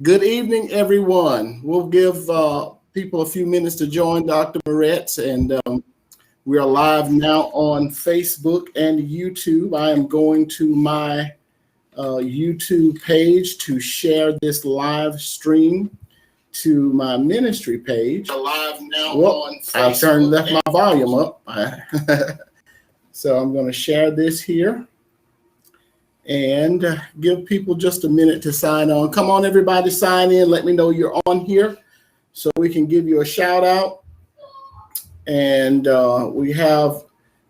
Good evening, everyone. We'll give people a few minutes to join Dr. Moretz, and we are live now on Facebook and YouTube. I am going to my YouTube page to share this live stream to my ministry page. We're live now on Facebook. Left my volume up. So I'm going to share this here and give people just a minute to sign on. Come on, everybody, sign in. Let me know you're on here so we can give you a shout out. And we have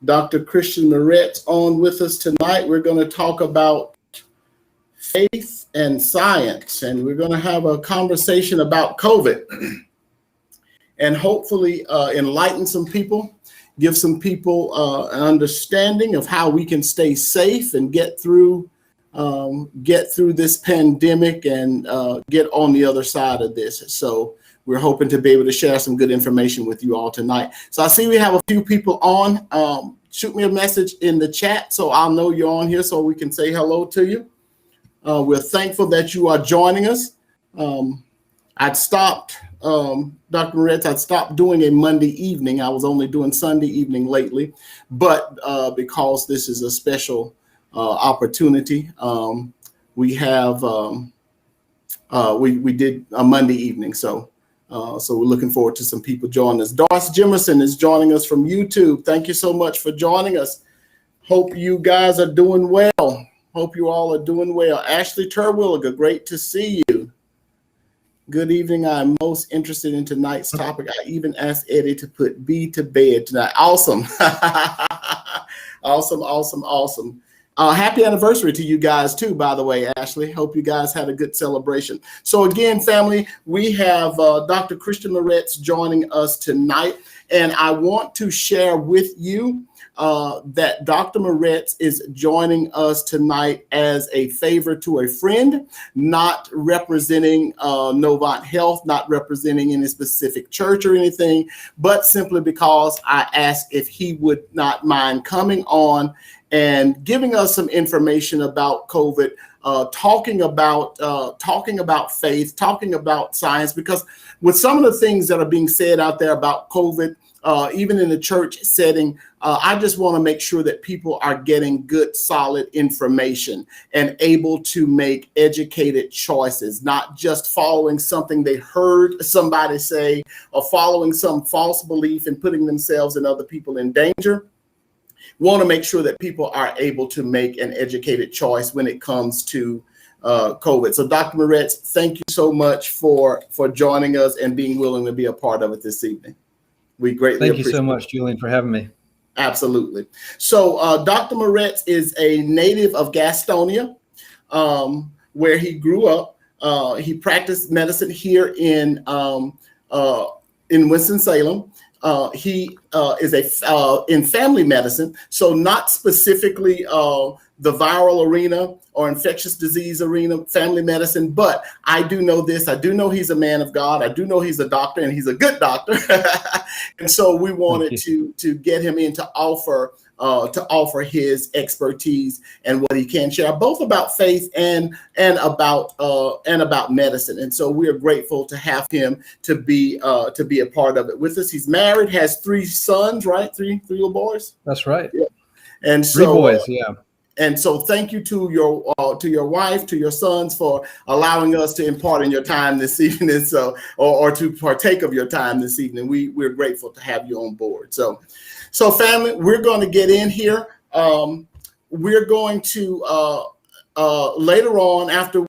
Dr. Christian Moretz on with us tonight. We're going to talk about faith and science, and we're going to have a conversation about COVID and hopefully enlighten some people, give some people an understanding of how we can stay safe and get through this pandemic and get on the other side of this. So we're hoping to be able to share some good information with you all tonight. So I see we have a few people on. Shoot me a message in the chat so I'll know you're on here so we can say hello to you. We're thankful that you are joining us. I'd stopped, Dr. Moretz, I'd stopped doing a Monday evening. I was only doing Sunday evening lately, but because this is a special opportunity, we have, we did a Monday evening. So we're looking forward to some people joining us. Doris Jimerson is joining us from YouTube. Thank you so much for joining us. Hope you guys are doing well. Hope you all are doing well. Ashley Terwilliger, great to see you. Good evening. I'm most interested in tonight's topic. I even asked Eddie to put B to bed tonight. Awesome. Awesome. Happy anniversary to you guys too, by the way, Ashley. Hope you guys had a good celebration. So again, family, we have Dr. Christian Moretz joining us tonight. And I want to share with you that Dr. Moretz is joining us tonight as a favor to a friend, not representing Novant Health, not representing any specific church or anything, but simply because I asked if he would not mind coming on and giving us some information about COVID, talking about faith, talking about science, because with some of the things that are being said out there about COVID, even in the church setting, I just want to make sure that people are getting good, solid information and able to make educated choices, not just following something they heard somebody say or following some false belief and putting themselves and other people in danger. Want to make sure that people are able to make an educated choice when it comes to COVID. So Dr. Moretz, thank you so much for joining us and being willing to be a part of it this evening. We greatly appreciate it. Thank you so much, Julian, for having me. Absolutely. So Dr. Moretz is a native of Gastonia, where he grew up. He practiced medicine here in Winston-Salem. He is in family medicine, so not specifically the viral arena or infectious disease arena, family medicine, but I do know this. I do know he's a man of God. I do know he's a doctor, and he's a good doctor. And so we wanted to get him in to offer his expertise and what he can share, both about faith and about medicine. And so we are grateful to have him to be a part of it with us. He's married, has 3 sons, right? Three little boys. That's right. Yeah. And so 3 boys, yeah. And so thank you to your wife, to your sons for allowing us to impart in your time this evening, so or to partake of your time this evening. We're grateful to have you on board. So family, we're going to get in here. We're going to later on, after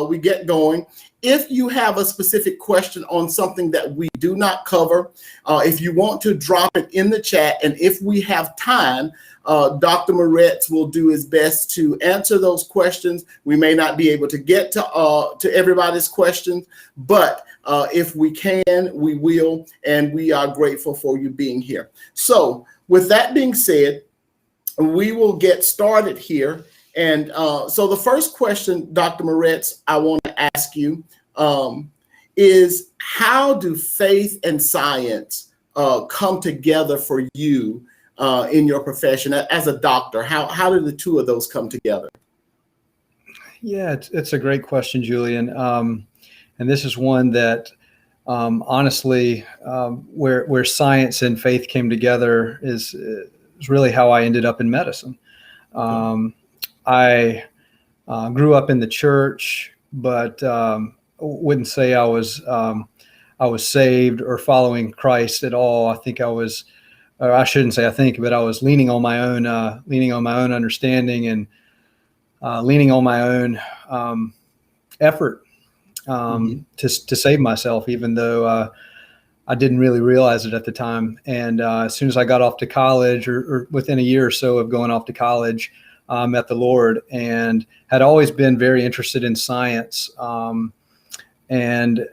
we get going, if you have a specific question on something that we do not cover, if you want to drop it in the chat, and if we have time, Dr. Moretz will do his best to answer those questions. We may not be able to get to everybody's questions, but if we can, we will, and we are grateful for you being here. So with that being said, we will get started here. And so the first question, Dr. Moretz, I want to ask you is, how do faith and science come together for you in your profession as a doctor? How do the two of those come together? Yeah, it's a great question, Julian. this is one that honestly, where science and faith came together is really how I ended up in medicine. I grew up in the church, but wouldn't say I was saved or following Christ at all. I think I was, or I shouldn't say I think, but I was leaning on my own understanding and leaning on my own effort to save myself, even though I didn't really realize it at the time. And as soon as I got off to college, or within a year or so of going off to college, met the Lord, and had always been very interested in science, and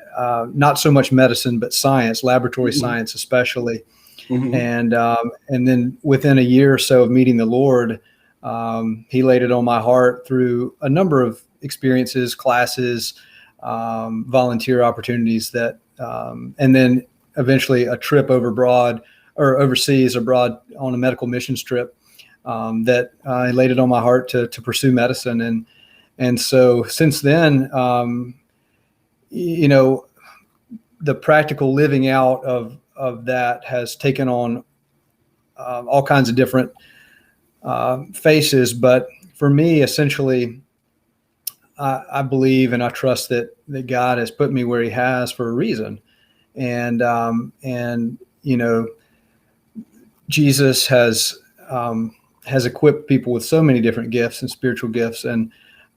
not so much medicine, but science, laboratory science especially. And then within a year or so of meeting the Lord, he laid it on my heart through a number of experiences, classes, volunteer opportunities that, and then eventually a trip overseas abroad on a medical missions trip, that he laid it on my heart to pursue medicine. And so since then, the practical living out of that has taken on all kinds of different faces. But for me, essentially, I believe and I trust that God has put me where he has for a reason. And Jesus has equipped people with so many different gifts and spiritual gifts. And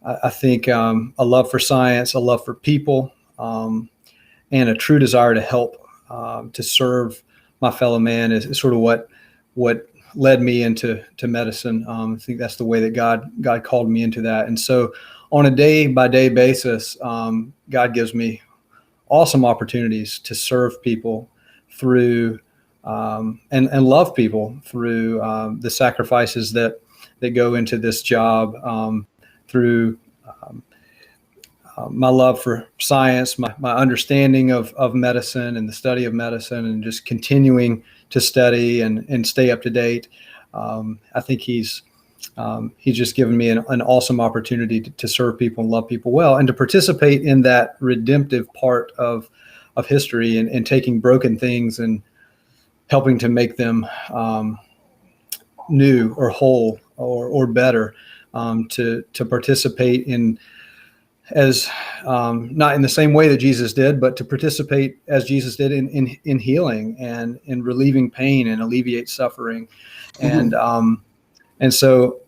I think a love for science, a love for people, and a true desire to help, to serve my fellow man is sort of what led me into medicine. I think that's the way that God called me into that. And so on a day-by-day basis, God gives me awesome opportunities to serve people through and love people through the sacrifices that go into this job, through my love for science, my understanding of medicine and the study of medicine, and just continuing to study and stay up to date. I think he's just given me an awesome opportunity to serve people and love people well, and to participate in that redemptive part of history, and taking broken things and helping to make them new or whole or better, to participate in, as not in the same way that Jesus did, but to participate as Jesus did in healing and in relieving pain and alleviate suffering. And so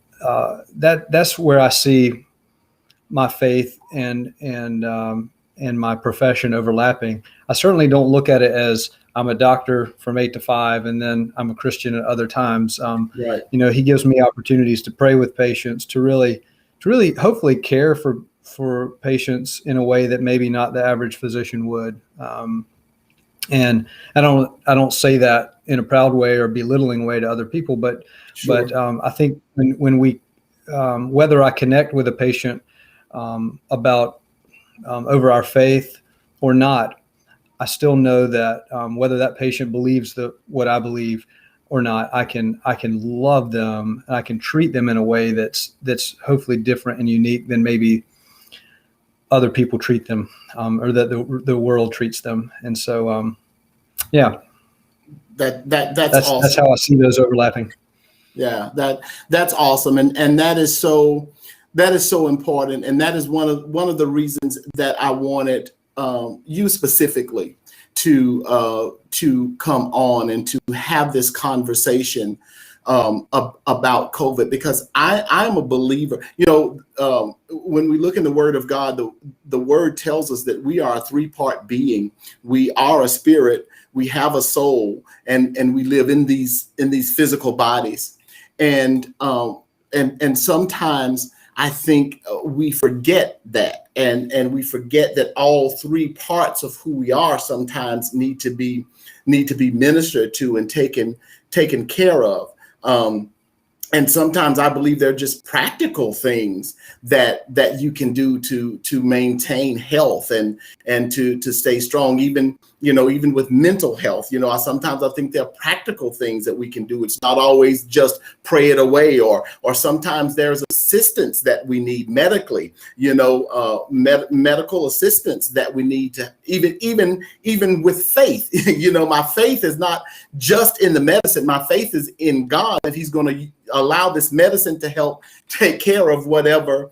that's where I see my faith and my profession overlapping. I certainly don't look at it as I'm a doctor from 8 to 5, and then I'm a Christian at other times. Right. He gives me opportunities to pray with patients, to really hopefully care for patients in a way that maybe not the average physician would. And I don't say that in a proud way or belittling way to other people, but Sure. I think when we whether I connect with a patient about over our faith or not, I still know that whether that patient believes what I believe or not, I can love them, and I can treat them in a way that's hopefully different and unique than maybe other people treat them, or that the world treats them. And so, that's awesome. That's how I see those overlapping. Yeah, that's awesome, and that is so important, and that is one of the reasons that I wanted you specifically to come on and to have this conversation about COVID, because I'm a believer. When we look in the Word of God, the Word tells us that we are a 3-part being. We are a spirit, we have a soul, and we live in these physical bodies. And sometimes I think we forget that, and we forget that all 3 parts of who we are sometimes need to be ministered to and taken care of. And sometimes I believe they're just practical things that you can do to maintain health and to stay strong, even even with mental health. Sometimes I think there are practical things that we can do. It's not always just pray it away, or sometimes there's assistance that we need medically, medical assistance that we need to even with faith. My faith is not just in the medicine. My faith is in God, that he's going to allow this medicine to help take care of whatever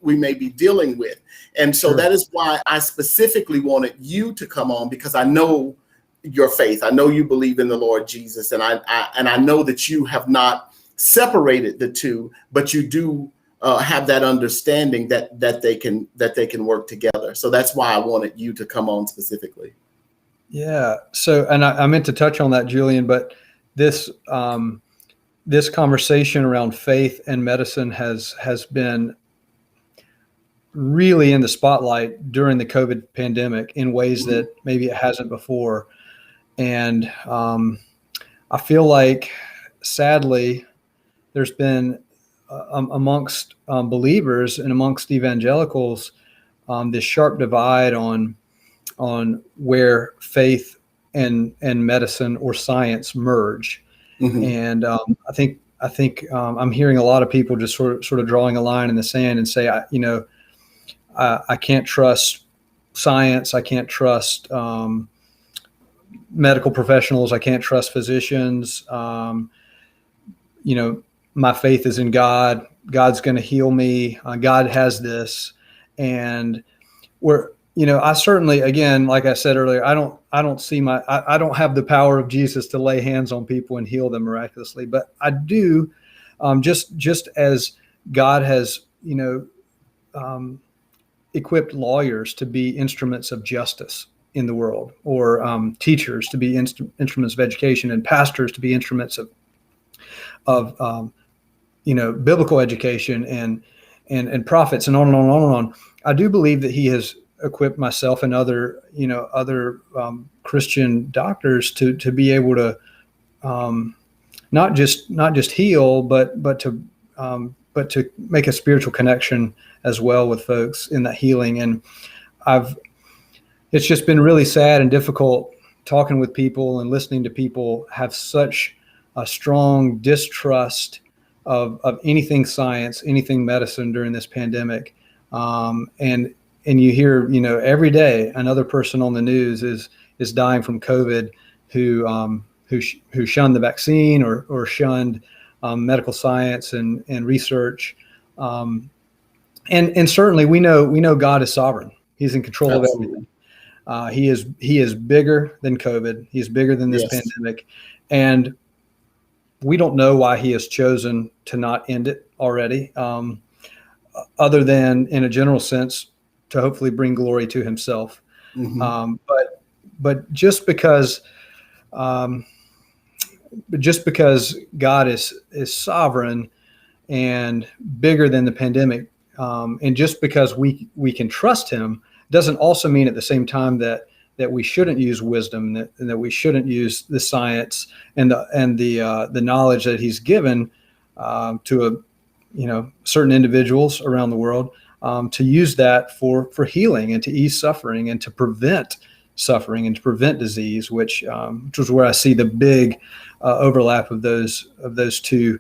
we may be dealing with. And so that is why I specifically wanted you to come on, because I know your faith. I know you believe in the Lord Jesus, and I know that you have not separated the two, but you do have that understanding that they can work together. So that's why I wanted you to come on specifically. Yeah. So, and I meant to touch on that, Julian, but this conversation around faith and medicine has been really in the spotlight during the COVID pandemic in ways that maybe it hasn't before. And I feel like, sadly, there's been amongst believers and amongst evangelicals this sharp divide on where faith and medicine or science merge. Mm-hmm. And I think I'm hearing a lot of people just sort of drawing a line in the sand and say, I can't trust science. I can't trust medical professionals. I can't trust physicians. My faith is in God. God's going to heal me. God has this. And I certainly, again, like I said earlier, I don't see I don't have the power of Jesus to lay hands on people and heal them miraculously, but I do, just as God has, equipped lawyers to be instruments of justice in the world, or teachers to be instruments of education, and pastors to be instruments of biblical education, and prophets, and on and on and on and on. I do believe that he has equipped myself and other Christian doctors to be able to not just heal, but to make a spiritual connection as well with folks in that healing. And it's just been really sad and difficult talking with people and listening to people have such a strong distrust of anything science, anything medicine during this pandemic. And you hear, every day another person on the news is dying from COVID who shunned the vaccine or shunned medical science and research. And certainly we know God is sovereign. He's in control of everything. He is bigger than COVID. He is bigger than this pandemic. And we don't know why he has chosen to not end it already, other than in a general sense to hopefully bring glory to himself. Mm-hmm. But just because God is sovereign and bigger than the pandemic, and just because we can trust him, doesn't also mean at the same time that we shouldn't use wisdom, and that we shouldn't use the science and the knowledge that he's given to certain individuals around the world, to use that for healing and to ease suffering and to prevent suffering and to prevent disease, which was where I see the big overlap of those two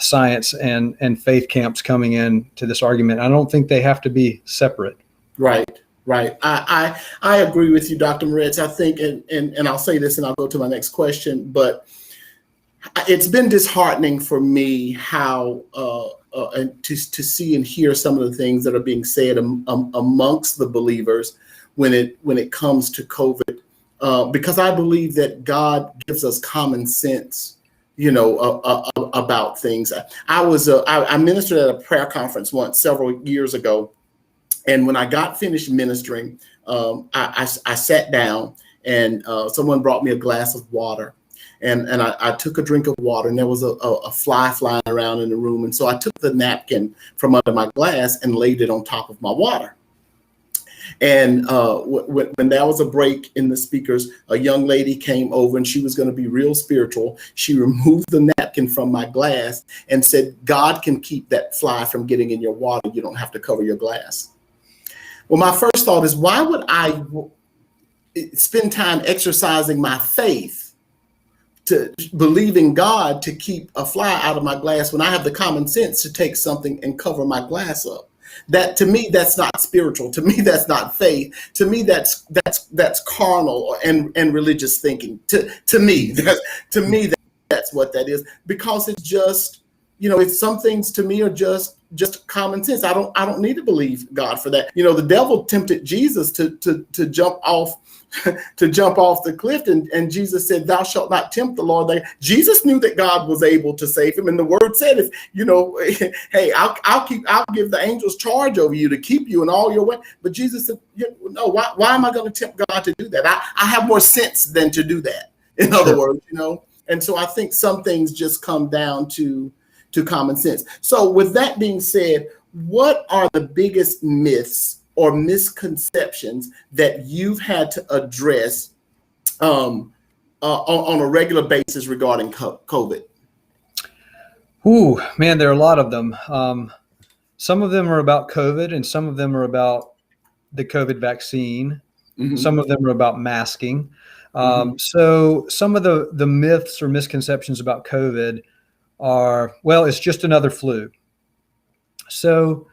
science and faith camps coming in to this argument. I don't think they have to be separate. Right. I agree with you, Dr. Moretz. I think, and I'll say this and I'll go to my next question, but it's been disheartening for me how to see and hear some of the things that are being said amongst the believers when it comes to COVID, because I believe that God gives us common sense, about things. I ministered at a prayer conference once several years ago. And when I got finished ministering, I sat down, and someone brought me a glass of water, and I took a drink of water, and there was a fly flying around in the room. And so I took the napkin from under my glass and laid it on top of my water. And when there was a break in the speakers, a young lady came over, and she was going to be real spiritual. She removed the napkin napkin from my glass and said, God can keep that fly from getting in your water. You don't have to cover your glass. Well, my first thought is, why would I spend time exercising my faith to believing God to keep a fly out of my glass when I have the common sense to take something and cover my glass up? That, to me, that's not spiritual. To me, that's not faith. To me, that's carnal and religious thinking. To me, that's what that is. Because it's just, it's some things to me are just common sense. I don't need to believe God for that. The devil tempted Jesus to jump off the cliff, and Jesus said, "Thou shalt not tempt the Lord." Jesus knew that God was able to save him, and the word said, hey, I'll give the angels charge over you to keep you in all your way. But Jesus said, no, why am I going to tempt God to do that? I have more sense than to do that. In other words, and so I think some things just come down to common sense. So with that being said, what are the biggest myths or misconceptions that you've had to address on a regular basis regarding COVID? Ooh, man, there are a lot of them. Some of them are about COVID, and some of them are about the COVID vaccine. Mm-hmm. Some of them are about masking. So some of the myths or misconceptions about COVID are, well, it's just another flu. So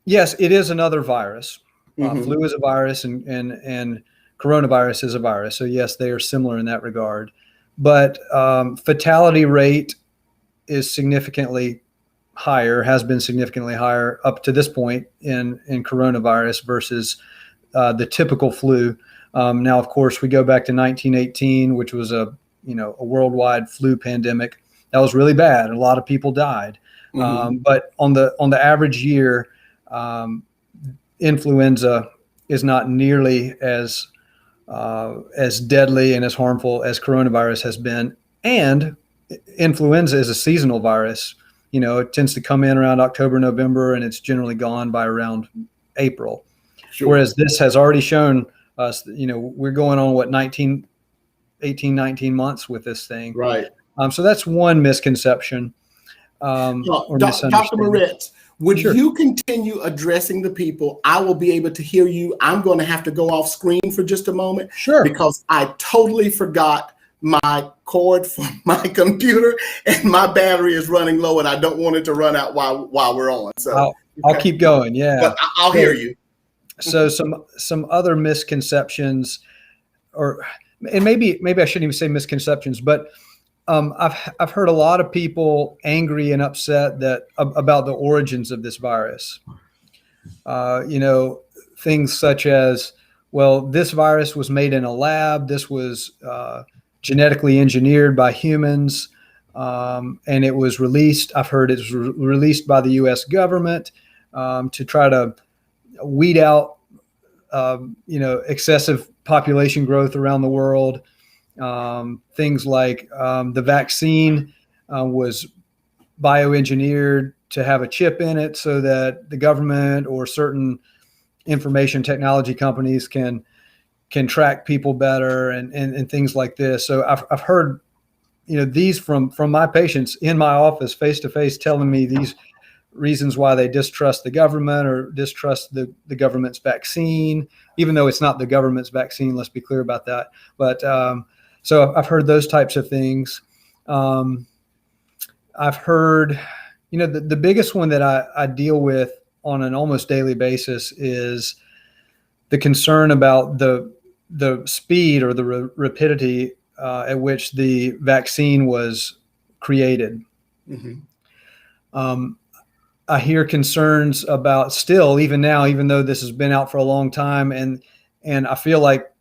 yes, it is another virus. Flu is a virus, and coronavirus is a virus. So yes, they are similar in that regard. But fatality rate is significantly higher, has been significantly higher up to this point in coronavirus versus the typical flu. Now, of course, we go back to 1918, which was a worldwide flu pandemic. That was really bad. A lot of people died. But on the average year, influenza is not nearly as deadly and as harmful as coronavirus has been. And influenza is a seasonal virus. It tends to come in around October, November, and it's generally gone by around April. Sure. Whereas this has already shown us, we're going on 19 months with this thing. Right. So that's one misconception. Dr. Moretz, would you continue addressing the people? I will be able to hear you. I'm going to have to go off screen for just a moment. Sure. Because I totally forgot my cord for my computer, and my battery is running low, and I don't want it to run out while we're on. So I'll keep going. Yeah. But I'll hear you. So some other misconceptions, and maybe I shouldn't even say misconceptions, but I've heard a lot of people angry and upset about the origins of this virus. Things such as, well, this virus was made in a lab. This was genetically engineered by humans, and it was released. I've heard it was released by the U.S. government to try to weed out, excessive population growth around the world. Things like the vaccine was bioengineered to have a chip in it so that the government or certain information technology companies can track people better and things like this. So I've heard, these from my patients in my office face to face telling me these reasons why they distrust the government or distrust the government's vaccine, even though it's not the government's vaccine. Let's be clear about that. But so I've heard those types of things. I've heard, the biggest one that I deal with on an almost daily basis is the concern about the speed or the rapidity at which the vaccine was created. I hear concerns about still, even now, even though this has been out for a long time, and I feel like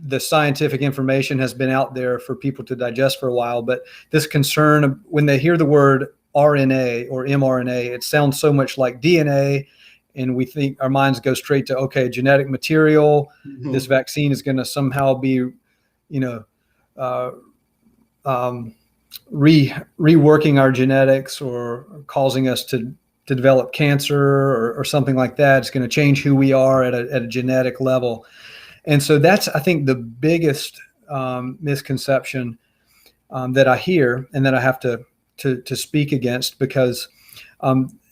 the scientific information has been out there for people to digest for a while, but this concern, when they hear the word RNA or mRNA, it sounds so much like DNA, and we think our minds go straight to, okay, genetic material. This vaccine is going to somehow be, reworking our genetics or causing us to develop cancer or something like that. It's going to change who we are at a genetic level. And so that's, I think, the biggest misconception. that I hear and that I have to speak against, because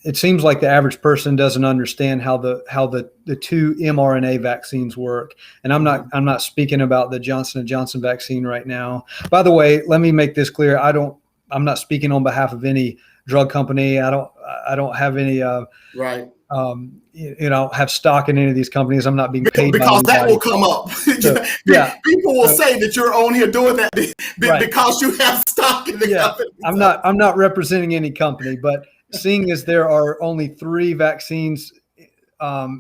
it seems like the average person doesn't understand how the two mRNA vaccines work. And I'm not speaking about the Johnson & Johnson vaccine right now. By the way, let me make this clear. I'm not speaking on behalf of any drug company. I don't have any right. Have stock in any of these companies. I'm not being paid because by that will come up. So, yeah, people will say that you're on here doing that because you have stock in the company. I'm not representing any company, but seeing as there are only 3 vaccines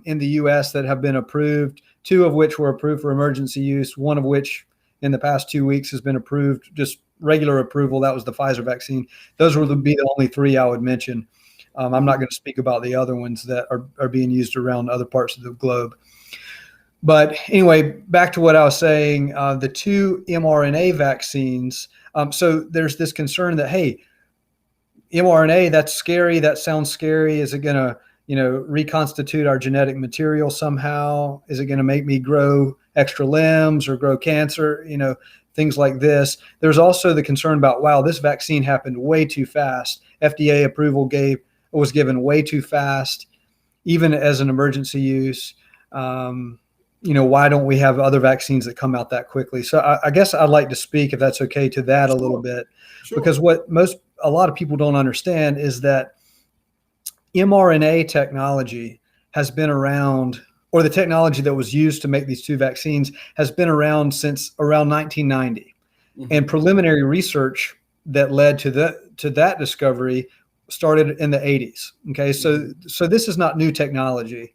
in the U.S. that have been approved, 2 of which were approved for emergency use, 1 of which in the past 2 weeks has been approved, just regular approval. That was the Pfizer vaccine. Those would be the only 3 I would mention. I'm not going to speak about the other ones that are being used around other parts of the globe. But anyway, back to what I was saying, the 2 mRNA vaccines. So there's this concern that, hey, mRNA, that's scary. That sounds scary. Is it going to, reconstitute our genetic material somehow? Is it going to make me grow extra limbs or grow cancer? Things like this. There's also the concern about, wow, this vaccine happened way too fast. FDA approval was given way too fast, even as an emergency use. Why don't we have other vaccines that come out that quickly? So I guess I'd like to speak, if that's okay, to that a little bit, because what a lot of people don't understand is that mRNA technology has been around, or the technology that was used to make these 2 vaccines has been around since around 1990. Mm-hmm. And preliminary research that led to that discovery started in the 80s. Okay, so this is not new technology.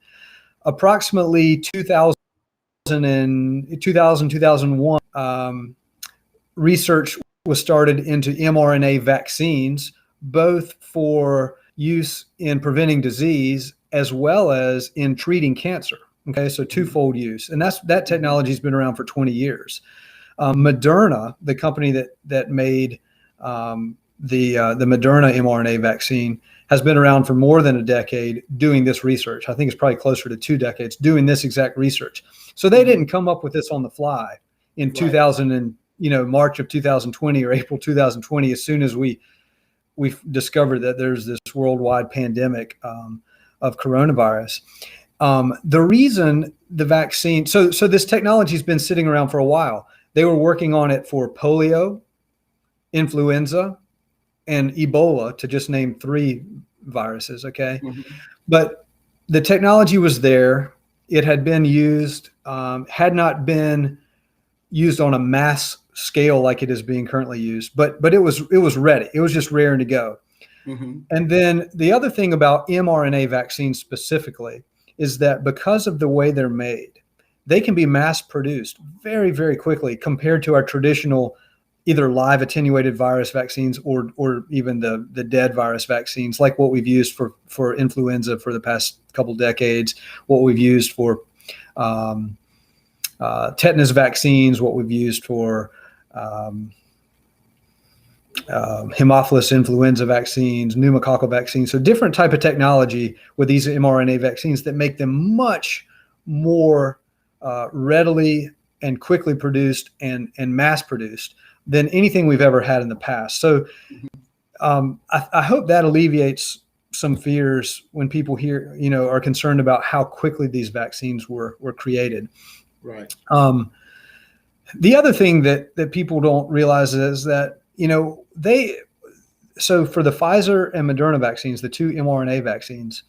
Approximately 2001, research was started into mRNA vaccines, both for use in preventing disease as well as in treating cancer. Okay, so twofold use, and that technology has been around for 20 years. Moderna, the company that made the Moderna mRNA vaccine, has been around for more than a decade doing this research. I think it's probably closer to 2 decades doing this exact research. So they didn't come up with this on the fly in 2000 and March of 2020 or April 2020. As soon as we discovered that there's this worldwide pandemic of coronavirus. The reason the vaccine, so this technology has been sitting around for a while. They were working on it for polio, influenza, and Ebola, to just name 3 viruses, okay? Mm-hmm. But the technology was there. It had been used, had not been used on a mass scale like it is being currently used, but it was ready. It was just raring to go. Mm-hmm. And then the other thing about mRNA vaccines specifically is that because of the way they're made, they can be mass produced very, very quickly compared to our traditional either live attenuated virus vaccines or even the dead virus vaccines, like what we've used for influenza for the past couple decades, what we've used for tetanus vaccines, what we've used for Haemophilus influenza vaccines, pneumococcal vaccines. So different type of technology with these mRNA vaccines that make them much more readily and quickly produced and mass produced than anything we've ever had in the past. So I hope that alleviates some fears when people are concerned about how quickly these vaccines were created. Right. The other thing that people don't realize is that, so for the Pfizer and Moderna vaccines, the 2 mRNA vaccines,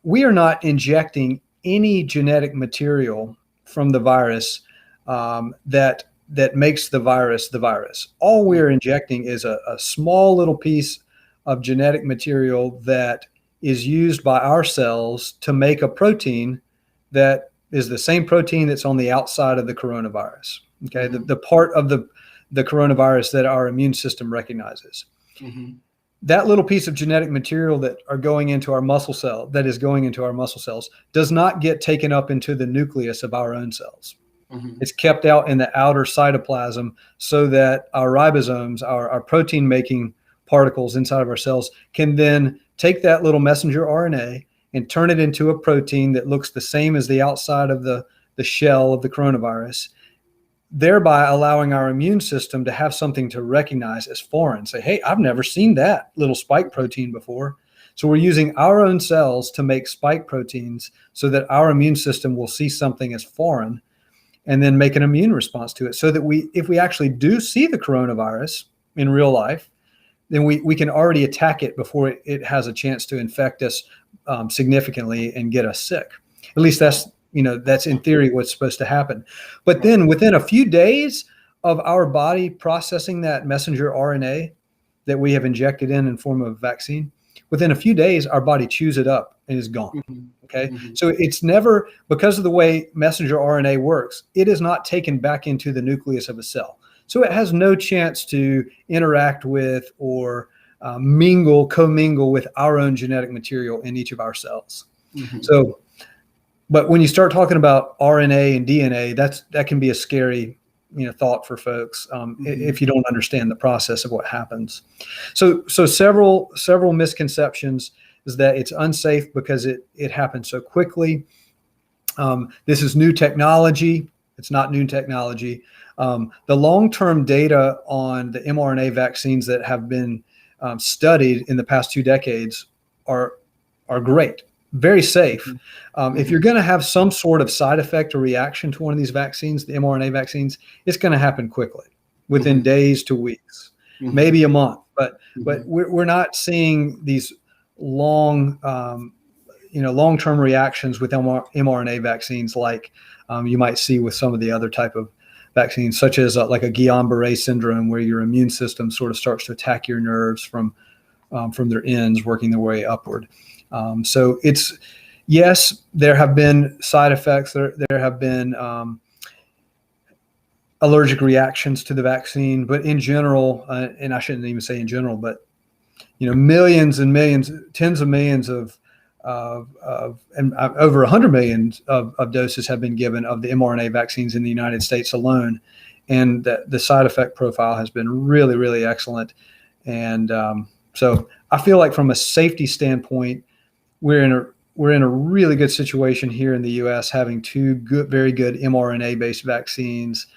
we are not injecting any genetic material from the virus that makes the virus the virus. All we're injecting is a small little piece of genetic material that is used by our cells to make a protein that is the same protein that's on the outside of the coronavirus. Okay, mm-hmm. the part of the coronavirus that our immune system recognizes. Mm-hmm. That little piece of genetic material that is going into our muscle cells does not get taken up into the nucleus of our own cells. Mm-hmm. It's kept out in the outer cytoplasm so that our ribosomes, our protein making particles inside of our cells, can then take that little messenger RNA and turn it into a protein that looks the same as the outside of the shell of the coronavirus. thereby allowing our immune system to have something to recognize as foreign. Say, hey, I've never seen that little spike protein before. So we're using our own cells to make spike proteins so that our immune system will see something as foreign and then make an immune response to it, so that if we actually do see the coronavirus in real life, then we can already attack it before it has a chance to infect us significantly and get us sick. At least that's in theory what's supposed to happen. But then within a few days of our body processing that messenger RNA that we have injected in form of vaccine, within a few days, our body chews it up and is gone. Okay. So it's never, because of the way messenger RNA works, it is not taken back into the nucleus of a cell. So it has no chance to interact with or commingle with our own genetic material in each of our cells. So, but when you start talking about RNA and DNA, that can be a scary thought for folks if you don't understand the process of what happens. So several misconceptions is that it's unsafe because it happens so quickly. This is new technology. It's not new technology. The long-term data on the mRNA vaccines that have been studied in the past 2 decades are great, very safe. If you're going to have some sort of side effect or reaction to one of these vaccines, the mRNA vaccines, it's going to happen quickly, within days to weeks, maybe a month. But we're not seeing these long-term reactions with mRNA vaccines like you might see with some of the other type of vaccines, such as like a Guillain-Barré syndrome, where your immune system sort of starts to attack your nerves from their ends, working their way upward. So yes, there have been side effects. There have been allergic reactions to the vaccine, but in general, and I shouldn't even say in general, but millions and millions, tens of millions of and over 100 million of doses have been given of the mRNA vaccines in the United States alone, and the side effect profile has been really, really excellent. And so I feel like from a safety standpoint, we're in a really good situation here in the U.S. having 2 very good mRNA-based vaccines.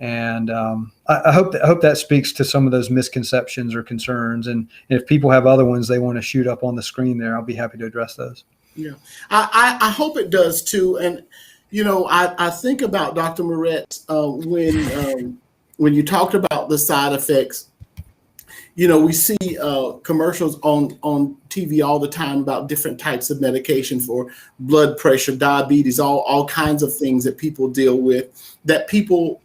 And I hope that speaks to some of those misconceptions or concerns. And if people have other ones they want to shoot up on the screen there, I'll be happy to address those. Yeah, I hope it does too. And I think about Dr. Moretz when you talked about the side effects. We see commercials on TV all the time about different types of medication for blood pressure, diabetes, all kinds of things that people deal with, that people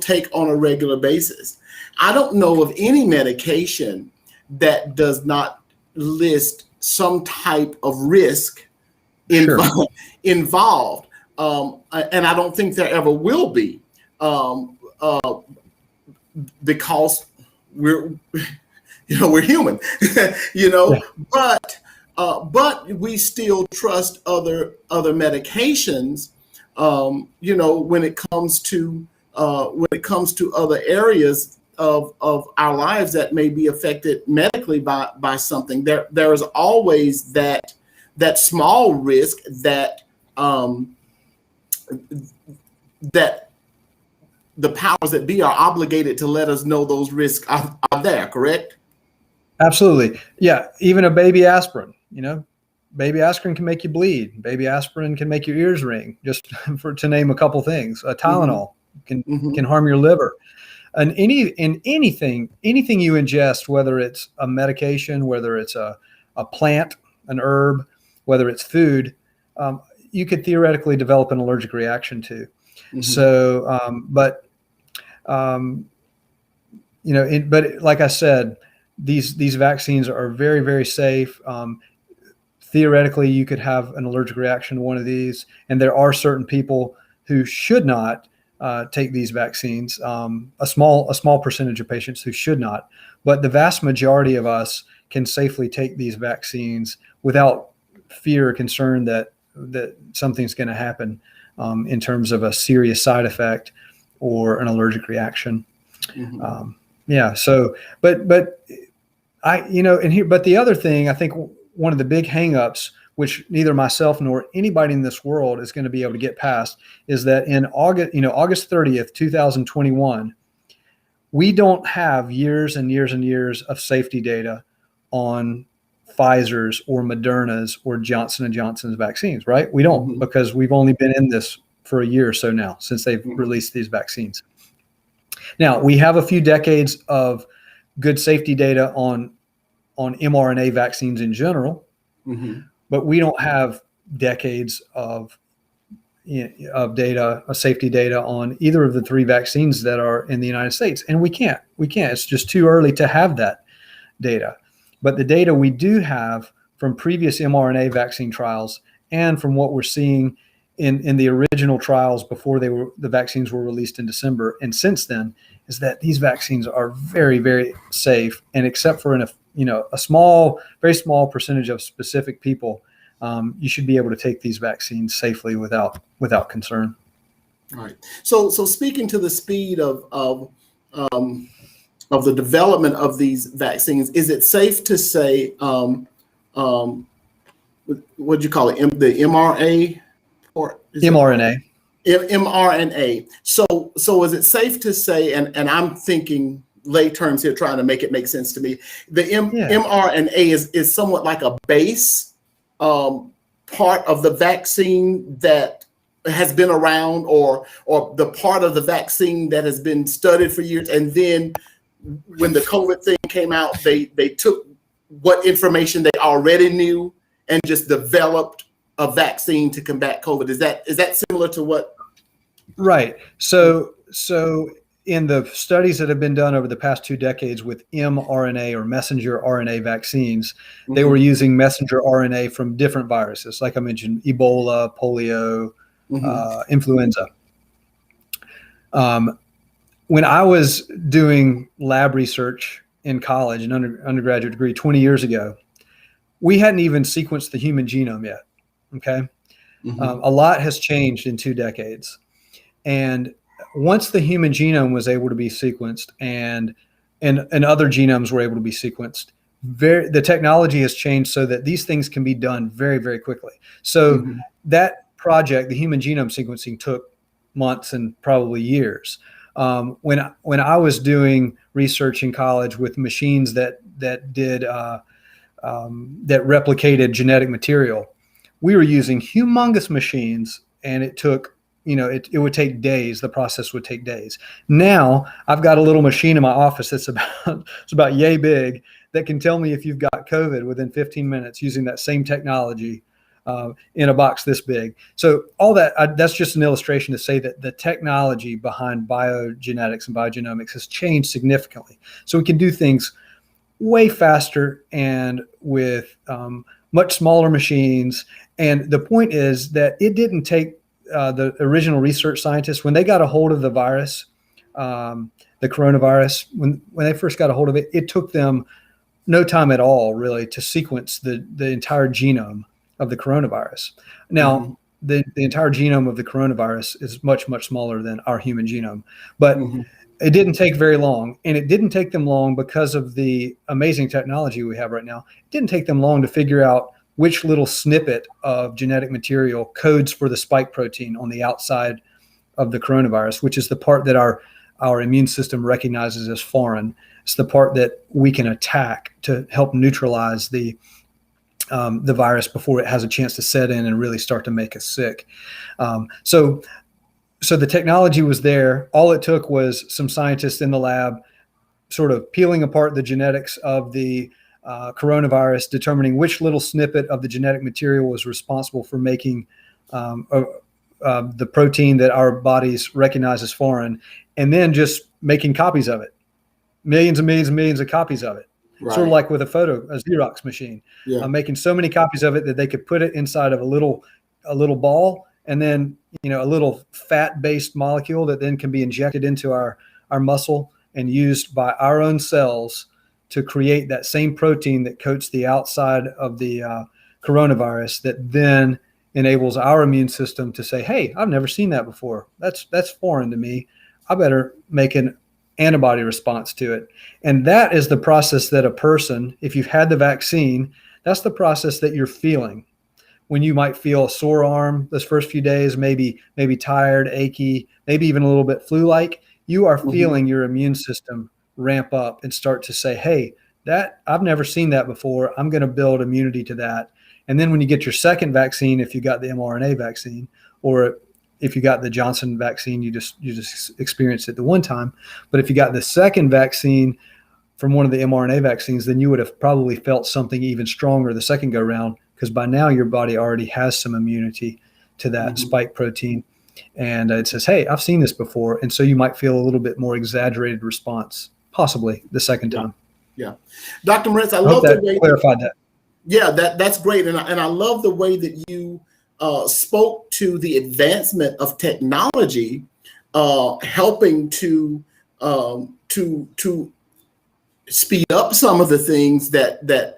take on a regular basis. I don't know of any medication that does not list some type of risk involved. And I don't think there ever will be, because we're human, but we still trust other medications, when it comes to other areas of our lives that may be affected medically by something. There is always that small risk that the powers that be are obligated to let us know those risks are there, correct? Absolutely. Yeah. Even a baby aspirin, baby aspirin can make you bleed. Baby aspirin can make your ears ring, just to name a couple things. Tylenol can harm your liver. And anything you ingest, whether it's a medication, whether it's a plant, an herb, whether it's food, you could theoretically develop an allergic reaction to. So, but like I said, these vaccines are very, very safe. Theoretically, you could have an allergic reaction to one of these, and there are certain people who should not take these vaccines. A small percentage of patients who should not, but the vast majority of us can safely take these vaccines without fear or concern that something's going to happen in terms of a serious side effect or an allergic reaction. So, but the other thing, I think one of the big hangups which neither myself nor anybody in this world is going to be able to get past, is that in August 30th, 2021, we don't have years and years and years of safety data on Pfizer's or Moderna's or Johnson & Johnson's vaccines, right? We don't, because we've only been in this for a year or so now since they've released these vaccines. Now, we have a few decades of good safety data on mRNA vaccines in general, but we don't have decades of data, safety data on either of the three vaccines that are in the United States. And we can't. It's just too early to have that data. But the data we do have from previous mRNA vaccine trials and from what we're seeing in the original trials before the vaccines were released in December and since then, is that these vaccines are very, very safe. And except for a very small percentage of specific people, you should be able to take these vaccines safely without concern. All right. So speaking to the speed of the development of these vaccines, is it safe to say, what do you call it, the mRNA? mRNA. mRNA. So is it safe to say, and I'm thinking lay terms here, trying to make it make sense to me, the mRNA is somewhat like a base part of the vaccine that has been around, or the part of the vaccine that has been studied for years, and then when the COVID thing came out, they took what information they already knew and just developed a vaccine to combat COVID. Is that similar to what? Right. So in the studies that have been done over the past 2 decades with mRNA or messenger RNA vaccines, they were using messenger RNA from different viruses, like I mentioned, Ebola, polio, influenza. When I was doing lab research in college, an undergraduate degree 20 years ago, we hadn't even sequenced the human genome yet. Okay. A lot has changed in 2 decades. And once the human genome was able to be sequenced and other genomes were able to be sequenced, the technology has changed so that these things can be done very, very quickly. So that project, the human genome sequencing, took months and probably years. When I was doing research in college with machines that replicated genetic material, we were using humongous machines, and it took, it would take days. The process would take days. Now I've got a little machine in my office that's about yay big that can tell me if you've got COVID within 15 minutes using that same technology in a box this big. So all that's just an illustration to say that the technology behind biogenetics and biogenomics has changed significantly. So we can do things way faster and with much smaller machines. And the point is that it didn't take the original research scientists, when they got a hold of the virus, the coronavirus, when they first got a hold of it, it took them no time at all, really, to sequence the entire genome of the coronavirus. Now, the entire genome of the coronavirus is much, much smaller than our human genome, but it didn't take very long. And it didn't take them long because of the amazing technology we have right now. It didn't take them long to figure out which little snippet of genetic material codes for the spike protein on the outside of the coronavirus, which is the part that our immune system recognizes as foreign. It's the part that we can attack to help neutralize the virus before it has a chance to set in and really start to make us sick. So the technology was there. All it took was some scientists in the lab sort of peeling apart the genetics of the coronavirus, determining which little snippet of the genetic material was responsible for making the protein that our bodies recognize as foreign, and then just making copies of it, millions and millions and millions of copies of it. Right. Sort of like with a Xerox machine, making so many copies of it that they could put it inside of a little ball, and then a little fat-based molecule that then can be injected into our muscle and used by our own cells to create that same protein that coats the outside of the coronavirus, that then enables our immune system to say, hey, I've never seen that before. That's foreign to me. I better make an antibody response to it. And that is the process that a person, if you've had the vaccine, that's the process that you're feeling. when you might feel a sore arm those first few days, maybe tired, achy, maybe even a little bit flu-like, you are feeling your immune system ramp up and start to say, hey, that I've never seen that before. I'm going to build immunity to that. And then when you get your second vaccine, if you got the mRNA vaccine, or if you got the Johnson vaccine, you just experienced it the one time. But if you got the second vaccine from one of the mRNA vaccines, then you would have probably felt something even stronger the second go round, because by now your body already has some immunity to that spike protein. And it says, hey, I've seen this before. And so you might feel a little bit more exaggerated response, possibly the second time. Yeah. Dr. Moretz, I love love the way clarified that. Yeah, that's great. And I love the way that you spoke to the advancement of technology, helping to speed up some of the things that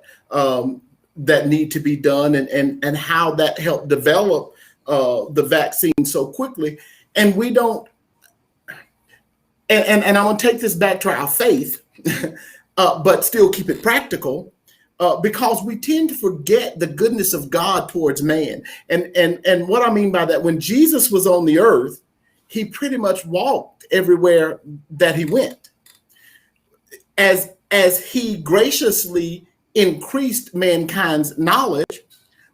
need to be done, and how that helped develop the vaccine so quickly. And we don't, and I'm going to take this back to our faith, but still keep it practical. Because we tend to forget the goodness of God towards man. And what I mean by that, when Jesus was on the earth, he pretty much walked everywhere that he went. As he graciously increased mankind's knowledge,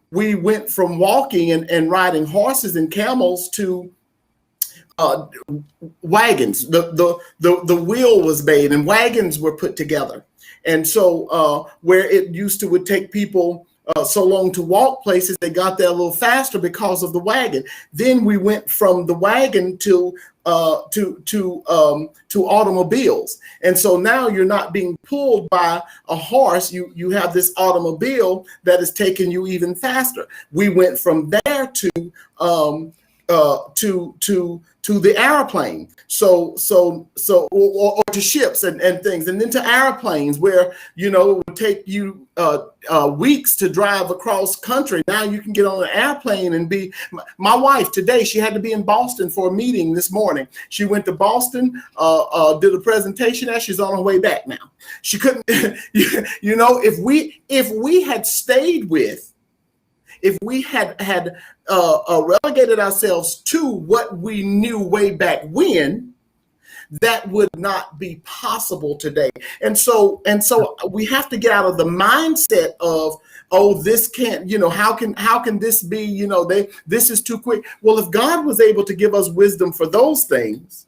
we went from walking and riding horses and camels to wagons. The wheel was made and wagons were put together. And so where it used to would take people so long to walk places, they got there a little faster because of the wagon. Then we went from the wagon to automobiles. And so now you're not being pulled by a horse. You have this automobile that is taking you even faster. We went from there to the airplane, or to ships and things, and then to airplanes, where it would take you weeks to drive across country. Now you can get on an airplane and be. My wife today, she had to be in Boston for a meeting this morning. She went to Boston, did a presentation there. She's on her way back now. She couldn't, if we had stayed with. If we had relegated ourselves to what we knew way back when, that would not be possible today. And so we have to get out of the mindset of, oh, this can't, how can this be, this is too quick. Well, if God was able to give us wisdom for those things,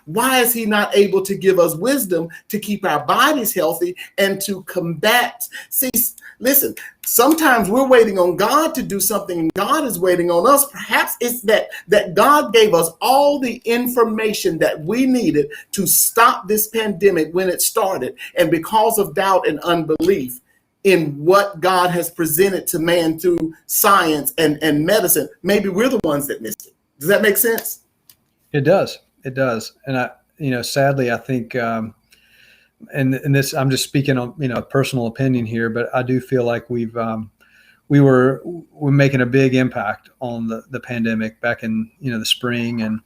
why is he not able to give us wisdom to keep our bodies healthy and to combat? See, listen, sometimes we're waiting on God to do something and God is waiting on us. Perhaps it's that God gave us all the information that we needed to stop this pandemic when it started. And because of doubt and unbelief in what God has presented to man through science and medicine, maybe we're the ones that missed it. Does that make sense? It does. It does. And sadly, I think, and this, I'm just speaking on, personal opinion here, but I do feel like we're making a big impact on the pandemic back in, the spring, and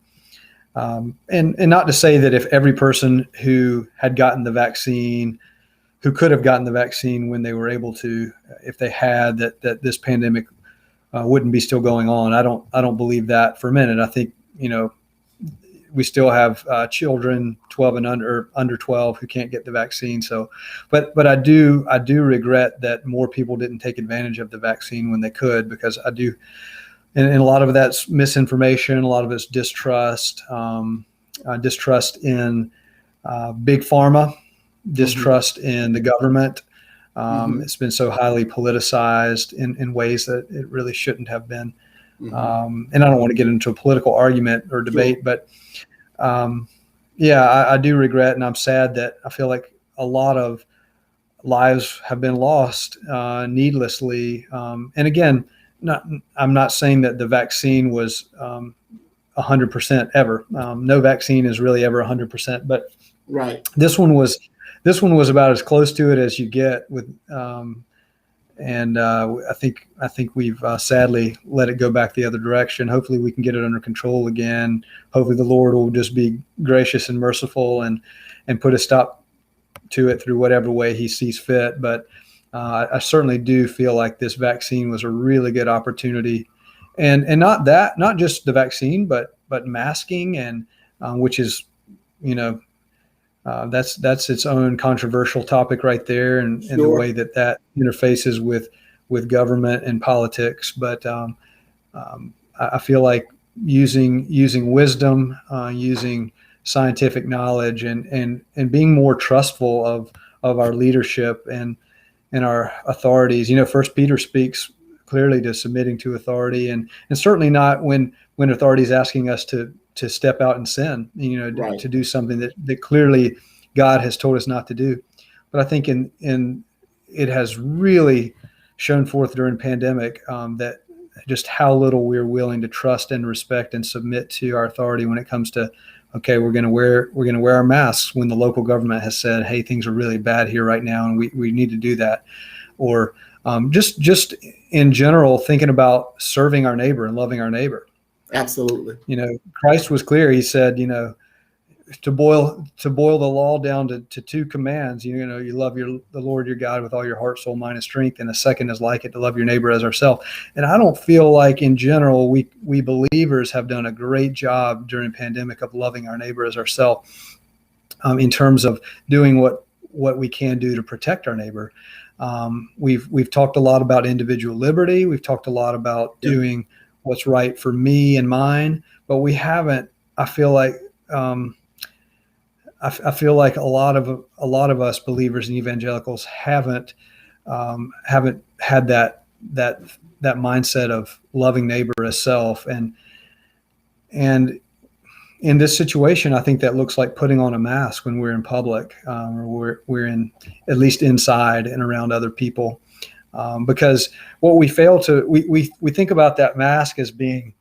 not to say that if every person who had gotten the vaccine, who could have gotten the vaccine when they were able to, if they had, that this pandemic wouldn't be still going on. I don't believe that for a minute. I think, we still have children 12 and under 12 who can't get the vaccine. So, but I do regret that more people didn't take advantage of the vaccine when they could, because I do, and a lot of that's misinformation. A lot of it's distrust, distrust in big pharma, distrust in the government. It's been so highly politicized in ways that it really shouldn't have been. And I don't want to get into a political argument or debate, but I do regret, and I'm sad that I feel like a lot of lives have been lost needlessly. And again, I'm not saying that the vaccine was 100% ever. No vaccine is really ever 100%, but right. This one was about as close to it as you get with. And I think we've sadly let it go back the other direction. Hopefully we can get it under control again. Hopefully the Lord will just be gracious and merciful and put a stop to it through whatever way he sees fit. But I certainly do feel like this vaccine was a really good opportunity, and not just the vaccine, but masking, and which is, that's its own controversial topic right there, and the way that interfaces with government and politics. But I feel like using wisdom, using scientific knowledge, and being more trustful of our leadership and our authorities. First Peter speaks clearly to submitting to authority, and certainly not when authority is asking us to step out and sin, to do something that clearly God has told us not to do. But I think it has really shown forth during pandemic that just how little we're willing to trust and respect and submit to our authority when it comes to, okay, we're going to wear our masks when the local government has said, hey, things are really bad here right now, and we need to do that. Or just in general, thinking about serving our neighbor and loving our neighbor. Absolutely. Christ was clear. He said, to boil the law down to two commands, you love the Lord your God with all your heart, soul, mind, and strength. And the second is like it, to love your neighbor as ourselves. And I don't feel like in general, we believers have done a great job during pandemic of loving our neighbor as ourselves, in terms of doing what we can do to protect our neighbor. We've talked a lot about individual liberty. We've talked a lot about doing what's right for me and mine, but we haven't, I feel like a lot of us believers and evangelicals haven't had that mindset of loving neighbor as self. And in this situation, I think that looks like putting on a mask when we're in public, or we're in, at least inside and around other people. Because what we fail to, we think about that mask as being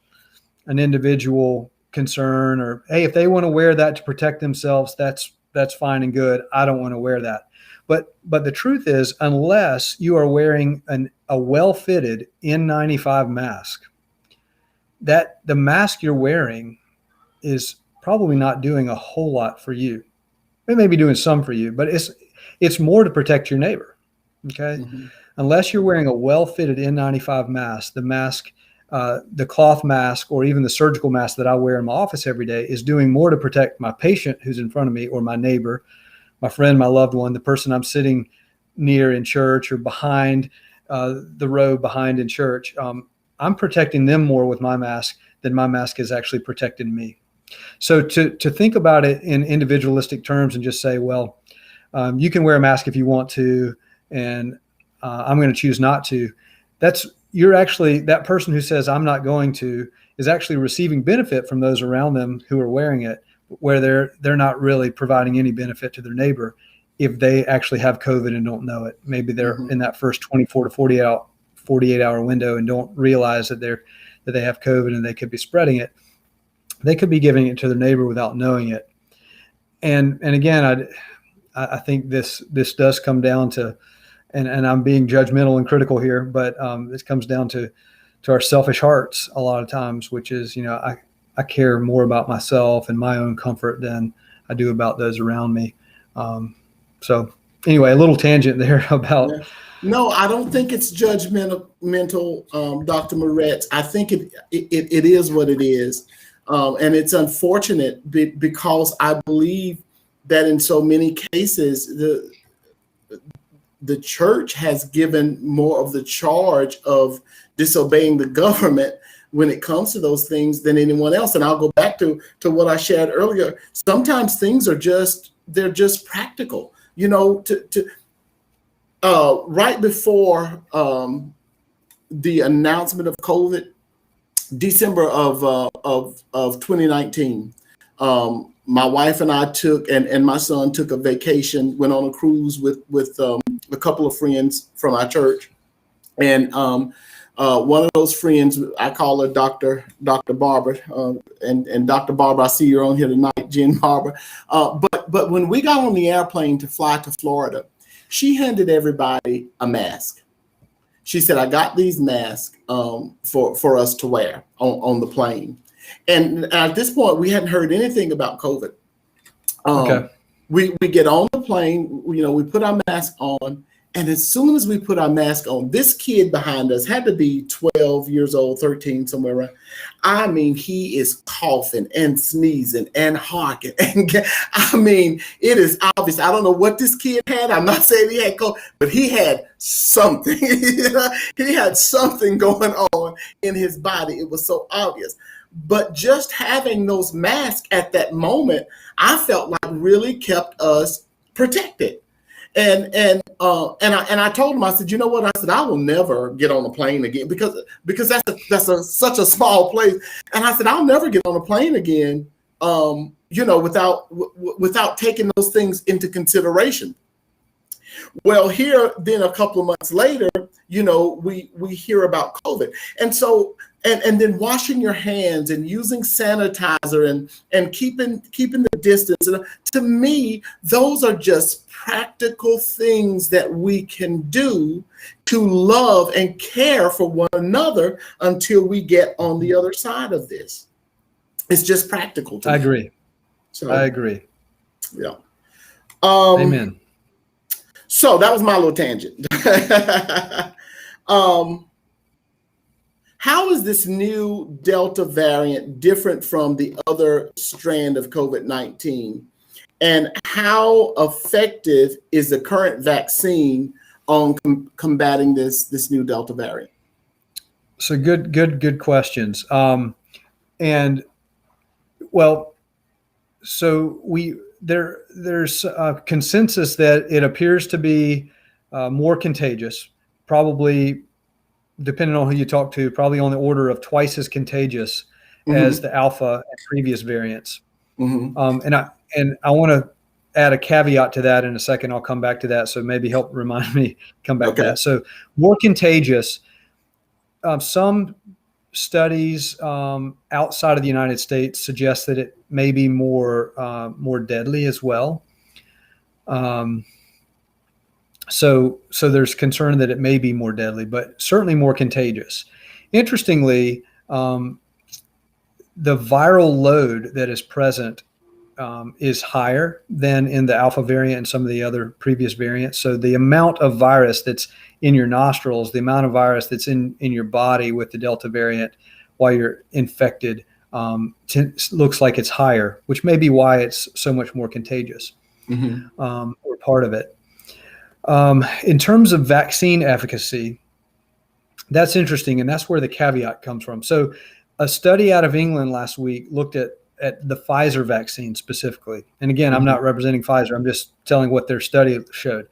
an individual concern, or, hey, if they want to wear that to protect themselves, that's fine and good. I don't want to wear that. But the truth is, unless you are wearing a well-fitted N95 mask, that the mask you're wearing is probably not doing a whole lot for you. It may be doing some for you, but it's more to protect your neighbor. Okay. Mm-hmm. Unless you're wearing a well-fitted N95 mask, the mask, the cloth mask, or even the surgical mask that I wear in my office every day, is doing more to protect my patient who's in front of me, or my neighbor, my friend, my loved one, the person I'm sitting near in church, or behind the row behind in church. I'm protecting them more with my mask than my mask has actually protected me. So to think about it in individualistic terms and just say, well, you can wear a mask if you want to, and I'm going to choose not to. You're actually, that person who says I'm not going to is actually receiving benefit from those around them who are wearing it, where they're not really providing any benefit to their neighbor if they actually have COVID and don't know it. Maybe they're in that first 24 to 48 hour window and don't realize that they have COVID and they could be spreading it. They could be giving it to their neighbor without knowing it. And again, I think this does come down to, and I'm being judgmental and critical here, but this comes down to our selfish hearts a lot of times, which is, I care more about myself and my own comfort than I do about those around me. So anyway, a little tangent there about. Yeah. No, I don't think it's judgmental, Dr. Moretz. I think it is what it is. And it's unfortunate because I believe that in so many cases, the church has given more of the charge of disobeying the government when it comes to those things than anyone else. And I'll go back to what I shared earlier. Sometimes things are they're just practical, right before the announcement of COVID, December of 2019, my wife and I and my son took a vacation, went on a cruise with a couple of friends from our church. And one of those friends, I call her Dr. Barbara, and Dr. Barbara, I see you're on here tonight, Jen Barbara. But when we got on the airplane to fly to Florida, she handed everybody a mask. She said, I got these masks for us to wear on the plane. And at this point, we hadn't heard anything about COVID. Okay. We get on the plane, we put our mask on, And as soon as we put our mask on, this kid behind us had to be 12 years old, 13, somewhere around. I mean, he is coughing and sneezing and hawking. I mean, it is obvious. I don't know what this kid had. I'm not saying he had COVID, but he had something. He had something going on in his body. It was so obvious. But just having those masks at that moment, I felt like really kept us protected. And I told him, I said, you know what? I said, I will never get on a plane again because that's such a small place. And I said, I'll never get on a plane again, without taking those things into consideration. Well, here then a couple of months later, we hear about COVID. And so, and then washing your hands and using sanitizer and keeping the distance. And to me, those are just practical things that we can do to love and care for one another until we get on the other side of this. It's just practical to me. I agree. So, I agree. Yeah. Amen. So that was my little tangent. How is this new Delta variant different from the other strand of COVID-19? And how effective is the current vaccine on combating this new Delta variant? So good questions. There's a consensus that it appears to be more contagious, probably, depending on who you talk to, probably on the order of twice as contagious as the Alpha and previous variants. And I want to add a caveat to that in a second. I'll come back to that. So maybe help remind me come back to that. So more contagious. Some studies outside of the United States suggest that it may be more deadly as well. So there's concern that it may be more deadly, but certainly more contagious. Interestingly, the viral load that is present is higher than in the Alpha variant and some of the other previous variants. So the amount of virus that's in your nostrils, the amount of virus that's in your body with the Delta variant while you're infected looks like it's higher, which may be why it's so much more contagious, or part of it. In terms of vaccine efficacy, that's interesting, and that's where the caveat comes from. So a study out of England last week looked at the Pfizer vaccine specifically. And again, I'm not representing Pfizer. I'm just telling what their study showed.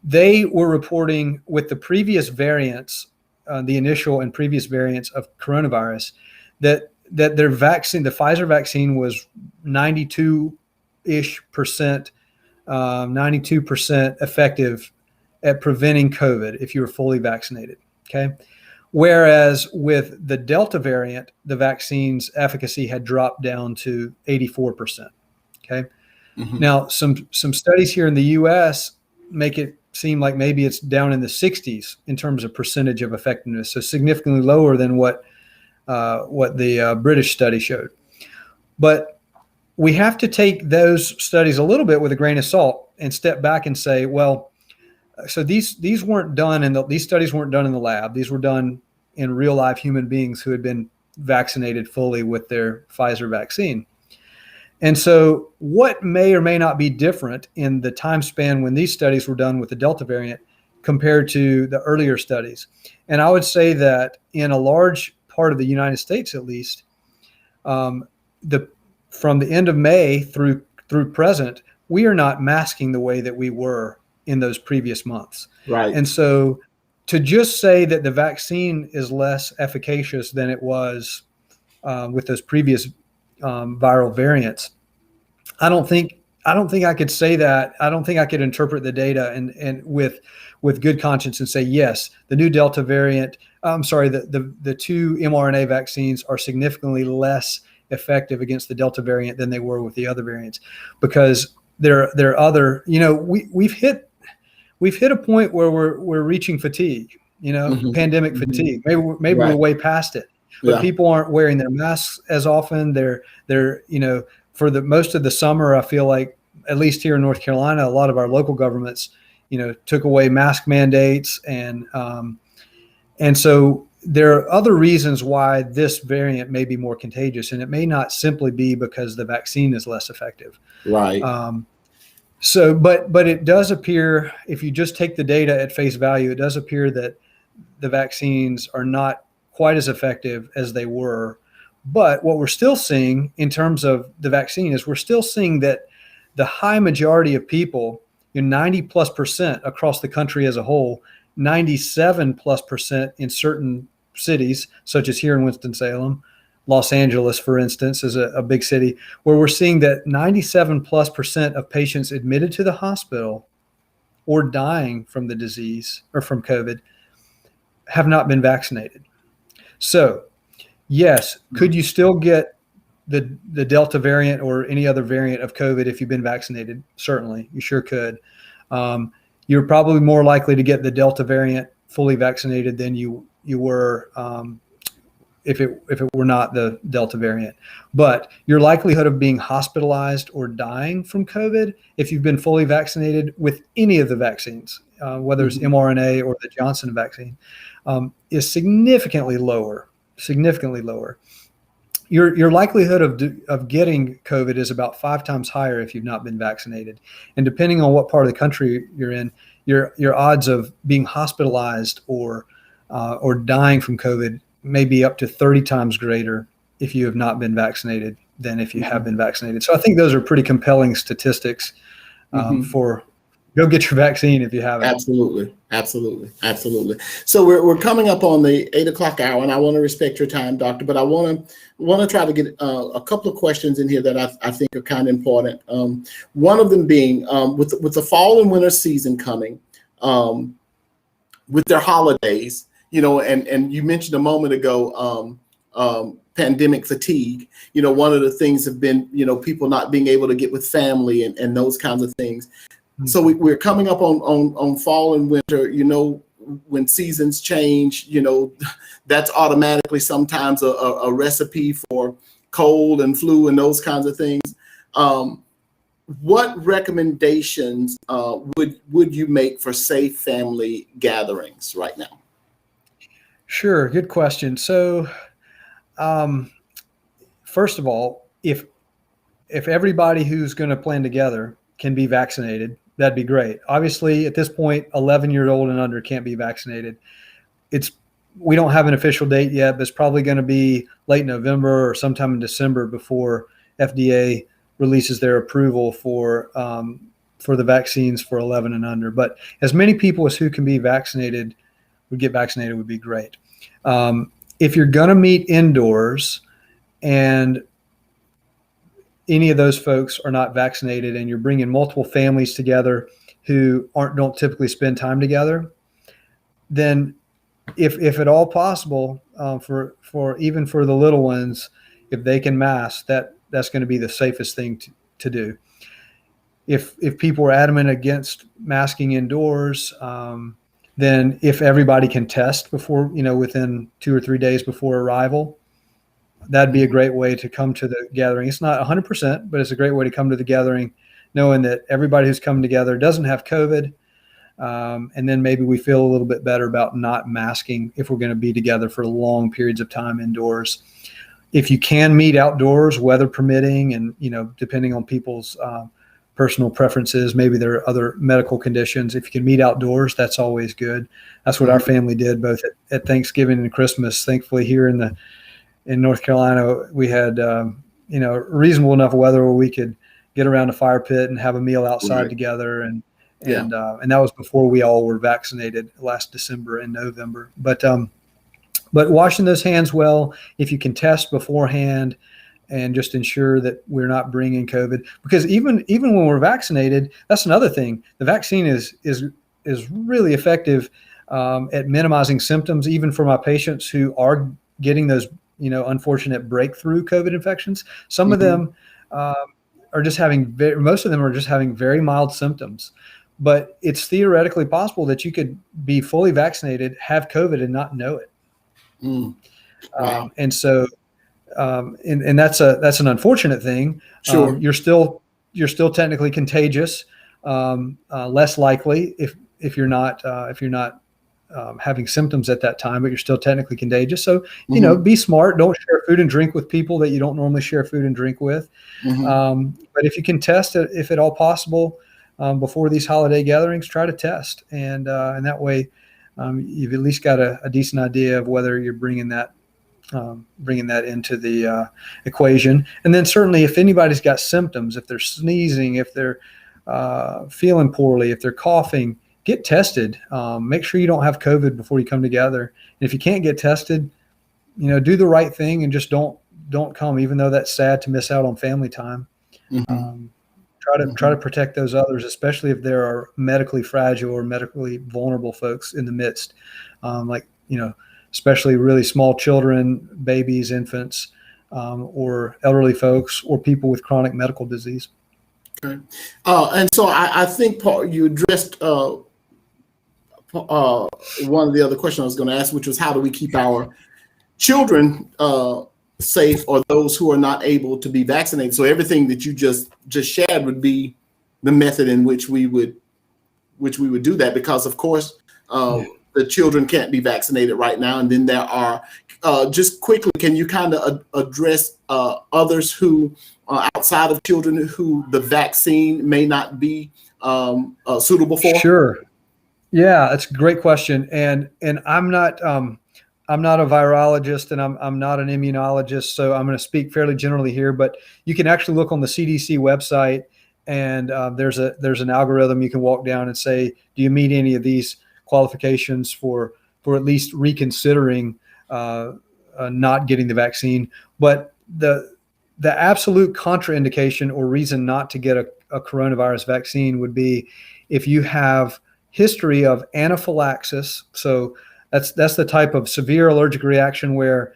They were reporting with the previous variants, the initial and previous variants of coronavirus, that their vaccine, the Pfizer vaccine, was 92% effective at preventing COVID if you were fully vaccinated. Okay. Whereas with the Delta variant, the vaccine's efficacy had dropped down to 84%. Okay. Now, some studies here in the U.S. make it seem like maybe it's down in the 60s in terms of percentage of effectiveness, so significantly lower than what the British study showed. But we have to take those studies a little bit with a grain of salt and step back and say, well, so these weren't done these studies weren't done in the lab. These were done in real life human beings who had been vaccinated fully with their Pfizer vaccine. And so what may or may not be different in the time span when these studies were done with the Delta variant compared to the earlier studies? And I would say that in a large part of the United States, at least, from the end of May through present, we are not masking the way that we were in those previous months. Right. And so to just say that the vaccine is less efficacious than it was with those previous viral variants, I don't think I could say that. I don't think I could interpret the data and with good conscience and say, yes, the new Delta variant, the two mRNA vaccines are significantly less effective against the Delta variant than they were with the other variants, because there are other, we've hit a point where we're reaching fatigue, pandemic fatigue. Maybe we're way past it, but people aren't wearing their masks as often. They're for the most of the summer, I feel like, at least here in North Carolina, a lot of our local governments took away mask mandates, and so there are other reasons why this variant may be more contagious, and it may not simply be because the vaccine is less effective. Right. So, but it does appear, if you just take the data at face value, it does appear that the vaccines are not quite as effective as they were. But what we're still seeing in terms of the vaccine is we're still seeing that the high majority of people, 90+% across the country as a whole, 97+% in certain cities, such as here in Winston-Salem, Los Angeles, for instance, is a big city, where we're seeing that 97+% of patients admitted to the hospital or dying from the disease or from COVID have not been vaccinated. So, yes, could you still get the Delta variant or any other variant of COVID if you've been vaccinated? Certainly, you sure could. You're probably more likely to get the Delta variant fully vaccinated than you were if it were not the Delta variant. But your likelihood of being hospitalized or dying from COVID, if you've been fully vaccinated with any of the vaccines, whether it's mRNA or the Johnson vaccine, is significantly lower. Your likelihood of getting COVID is about 5 times higher if you've not been vaccinated. And depending on what part of the country you're in, your odds of being hospitalized or dying from COVID may be up to 30 times greater if you have not been vaccinated than if you have been vaccinated. So I think those are pretty compelling statistics for go get your vaccine if you haven't. Absolutely. So we're coming up on the 8 o'clock hour, and I want to respect your time, Doctor, but I want to try to get a couple of questions in here that I think are kind of important. One of them being with the fall and winter season coming, with their holidays, and you mentioned a moment ago, pandemic fatigue. One of the things have been, people not being able to get with family and those kinds of things. So we're coming up on fall and winter, when seasons change, that's automatically sometimes a recipe for cold and flu and those kinds of things. What recommendations would you make for safe family gatherings right now? Sure, good question. So, first of all, if everybody who's going to plan together can be vaccinated, that'd be great. Obviously, at this point, 11-year-old and under can't be vaccinated. We don't have an official date yet, but it's probably going to be late November or sometime in December before FDA releases their approval for the vaccines for 11 and under. But as many people as who can be vaccinated would get vaccinated would be great. If you're going to meet indoors and any of those folks are not vaccinated and you're bringing multiple families together who don't typically spend time together, then if at all possible, for even for the little ones, if they can mask, that's going to be the safest thing to do. If people are adamant against masking indoors, then if everybody can test before, within 2 or 3 days before arrival, that'd be a great way to come to the gathering. It's not 100%, but it's a great way to come to the gathering, knowing that everybody who's coming together doesn't have COVID. And then maybe we feel a little bit better about not masking if we're going to be together for long periods of time indoors. If you can meet outdoors, weather permitting, and, depending on people's personal preferences, maybe there are other medical conditions. If you can meet outdoors, that's always good. That's what our family did both at Thanksgiving and Christmas. Thankfully, here in North Carolina, we had, reasonable enough weather where we could get around a fire pit and have a meal outside together. And that was before we all were vaccinated last December and November. But washing those hands well, if you can test beforehand and just ensure that we're not bringing COVID, because even when we're vaccinated, that's another thing. The vaccine is really effective at minimizing symptoms, even for my patients who are getting those, unfortunate breakthrough COVID infections. Some of them are just having most of them are just having very mild symptoms. But it's theoretically possible that you could be fully vaccinated, have COVID, and not know it. Wow. And so, and that's an unfortunate thing. Sure. You're still technically contagious, less likely if you're not having symptoms at that time, but you're still technically contagious. So, you know, be smart. Don't share food and drink with people that you don't normally share food and drink with. But if you can test it, if at all possible, before these holiday gatherings, try to test. And that way you've at least got a decent idea of whether you're bringing that into the equation. And then certainly if anybody's got symptoms, if they're sneezing, if they're feeling poorly, if they're coughing, get tested. Make sure you don't have COVID before you come together. And if you can't get tested, you know, do the right thing and just don't come, even though that's sad to miss out on family time. Try to protect those others, especially if there are medically fragile or medically vulnerable folks in the midst, like, you know, especially really small children, babies, infants, or elderly folks, or people with chronic medical disease. Okay. And so I think, Paul, you addressed one of the other questions I was going to ask, which was how do we keep our children safe, or those who are not able to be vaccinated? So everything that you just shared would be the method in which we would do that, because of course the children can't be vaccinated right now. And then there are, just quickly, can you kind of address others who outside of children who the vaccine may not be suitable for? Sure. Yeah, that's a great question. And I'm not a virologist, and I'm not an immunologist, so I'm going to speak fairly generally here, but you can actually look on the CDC website, and there's an algorithm you can walk down and say, do you meet any of these qualifications for at least reconsidering not getting the vaccine? But the absolute contraindication or reason not to get a coronavirus vaccine would be if you have history of anaphylaxis. So that's the type of severe allergic reaction where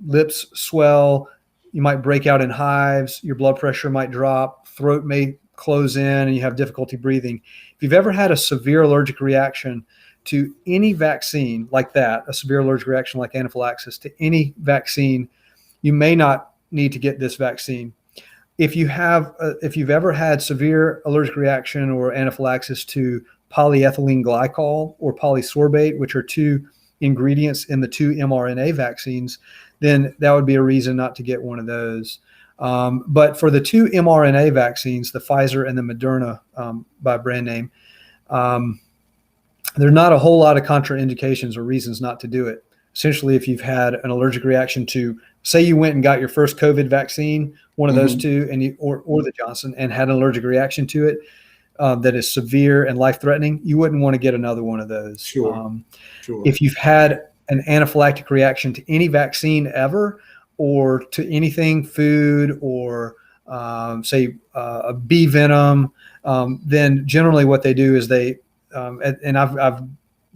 lips swell, you might break out in hives, your blood pressure might drop, throat may close in, and you have difficulty breathing. If you've ever had a severe allergic reaction to any vaccine like that, a severe allergic reaction like anaphylaxis to any vaccine, you may not need to get this vaccine. If you've ever had severe allergic reaction or anaphylaxis to polyethylene glycol or polysorbate, which are two ingredients in the 2 mRNA vaccines, then that would be a reason not to get one of those. But for the 2 mRNA vaccines, the Pfizer and the Moderna by brand name, there are not a whole lot of contraindications or reasons not to do it. Essentially, if you've had an allergic reaction to, say you went and got your first COVID vaccine, one of those two, and or the Johnson, and had an allergic reaction to it that is severe and life-threatening, you wouldn't want to get another one of those. Sure. If you've had an anaphylactic reaction to any vaccine ever, or to anything, food, or say a bee venom, then generally what they do is they, and I've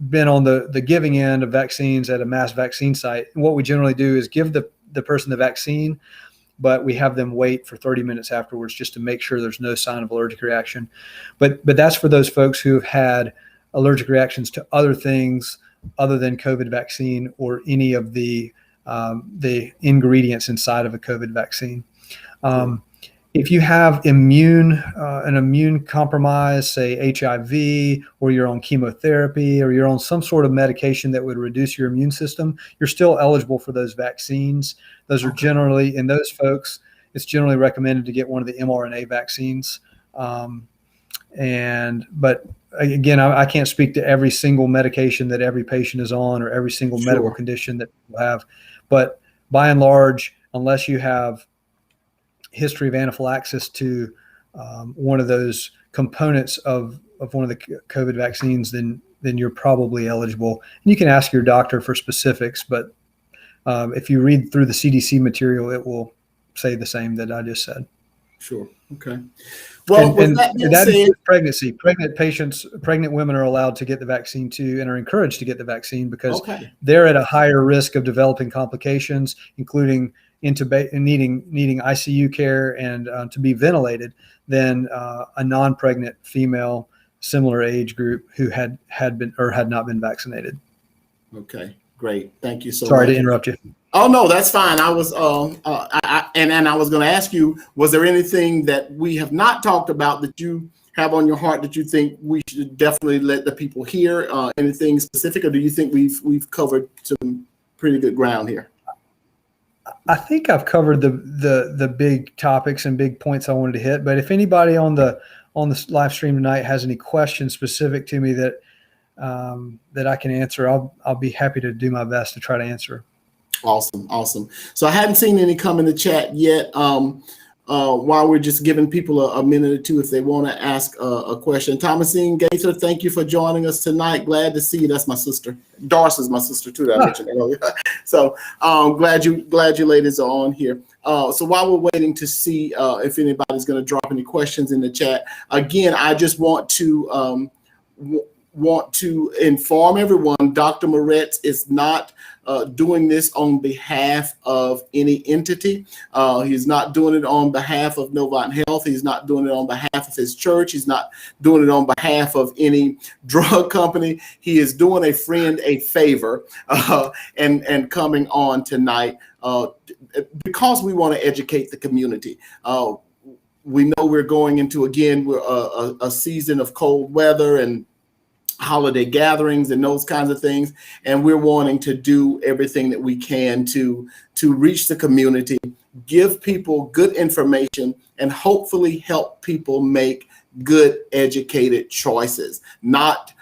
been on the giving end of vaccines at a mass vaccine site. And what we generally do is give the person the vaccine, but we have them wait for 30 minutes afterwards just to make sure there's no sign of allergic reaction. But that's for those folks who have had allergic reactions to other things other than COVID vaccine or any of the ingredients inside of a COVID vaccine. If you have an immune compromise, say HIV, or you're on chemotherapy, or you're on some sort of medication that would reduce your immune system, you're still eligible for those vaccines. Those are generally, in those folks, it's generally recommended to get one of the mRNA vaccines. But again, I can't speak to every single medication that every patient is on or every single medical condition that people have. But by and large, unless you have history of anaphylaxis to one of those components of one of the COVID vaccines, then you're probably eligible. And you can ask your doctor for specifics, but if you read through the CDC material, it will say the same that I just said. Sure. Okay. Well, and that includes pregnancy. Pregnant women are allowed to get the vaccine too, and are encouraged to get the vaccine because they're at a higher risk of developing complications, including needing ICU care and to be ventilated than a non-pregnant female similar age group who had been or had not been vaccinated. Okay, great. Thank you so much. Sorry to interrupt you. Oh no, that's fine. I was I was going to ask you, was there anything that we have not talked about that you have on your heart that you think we should definitely let the people hear? Anything specific, or do you think we've covered some pretty good ground here? I think I've covered the big topics and big points I wanted to hit. But if anybody on the live stream tonight has any questions specific to me that I can answer, I'll be happy to do my best to try to answer. Awesome. So I hadn't seen any come in the chat yet. While we're just giving people a minute or two if they want to ask a question. Thomasine Gaither, thank you for joining us tonight. Glad to see you. That's my sister. Doris is my sister too, that I mentioned earlier. So glad you ladies are on here. So while we're waiting to see if anybody's going to drop any questions in the chat, again, I just want to inform everyone, Dr. Moretz is not doing this on behalf of any entity. He's not doing it on behalf of Novant Health. He's not doing it on behalf of his church. He's not doing it on behalf of any drug company. He is doing a friend a favor and coming on tonight because we want to educate the community. We know we're going into, again, a season of cold weather and holiday gatherings and those kinds of things, and we're wanting to do everything that we can to reach the community, give people good information, and hopefully help people make good educated choices, not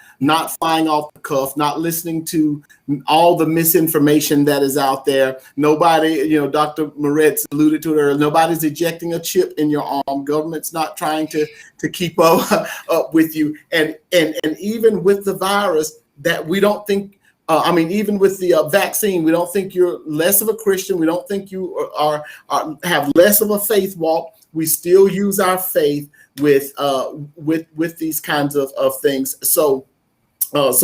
flying off the cuff, not listening to all the misinformation that is out there. Nobody, Dr. Moretz alluded to it earlier, nobody's ejecting a chip in your arm. Government's not trying to keep up with you. And even with the virus, that we don't think, even with the vaccine, we don't think you're less of a Christian. We don't think you have less of a faith walk. We still use our faith with these kinds of things. So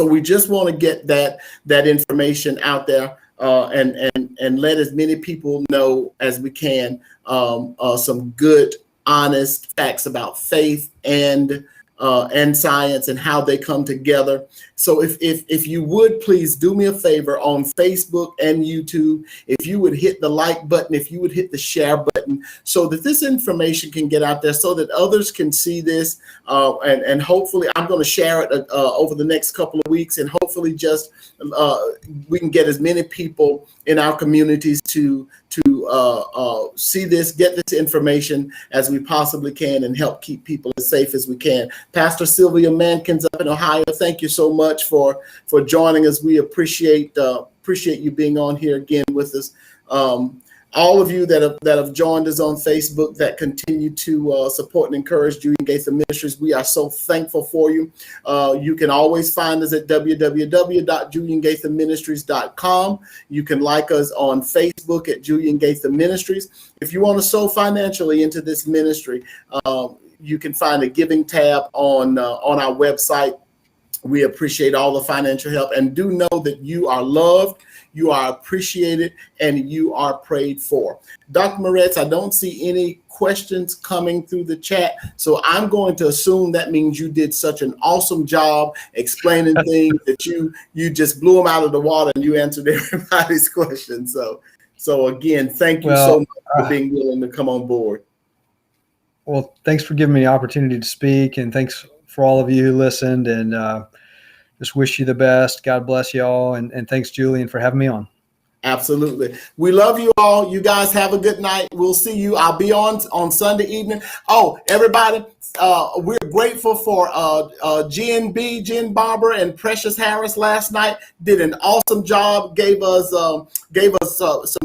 we just want to get that information out there and let as many people know as we can some good, honest facts about faith and science and how they come together. So if you would please do me a favor on Facebook and YouTube, if you would hit the like button, if you would hit the share button, so that this information can get out there, so that others can see this, and hopefully I'm going to share it over the next couple of weeks, and hopefully just we can get as many people in our communities to see this, get this information as we possibly can, and help keep people as safe as we can. Pastor Sylvia Mankins up in Ohio, thank you so much for joining us. We appreciate you being on here again with us. All of you that have joined us on Facebook, that continue to support and encourage Julian Gaither Ministries, we are so thankful for you. You can always find us at www.juliangaitherministries.com. You can like us on Facebook at Julian Gaither Ministries. If you want to sow financially into this ministry, you can find a giving tab on our website. We appreciate all the financial help, and do know that you are loved, you are appreciated, and you are prayed for. Dr. Moretz, I don't see any questions coming through the chat, so I'm going to assume that means you did such an awesome job explaining things that you just blew them out of the water and you answered everybody's questions. So again, thank you so much for being willing to come on board. Well, thanks for giving me the opportunity to speak, and thanks for all of you who listened, and just wish you the best. God bless you all, and thanks, Julian, for having me on. Absolutely. We love you all. You guys have a good night. We'll see you. I'll be on Sunday evening. Oh, everybody, we're grateful for Jen Barber and Precious Harris last night. Did an awesome job. Gave us some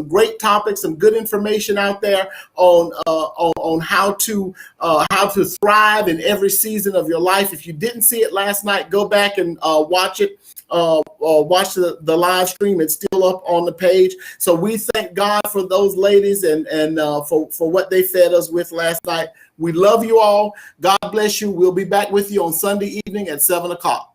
great topics, some good information out there on how to thrive in every season of your life. If you didn't see it last night, go back and watch it. Watch the live stream. It's still up on the page. So we thank God for those ladies and for what they fed us with last night. We love you all. God bless you. We'll be back with you on Sunday evening at 7 o'clock.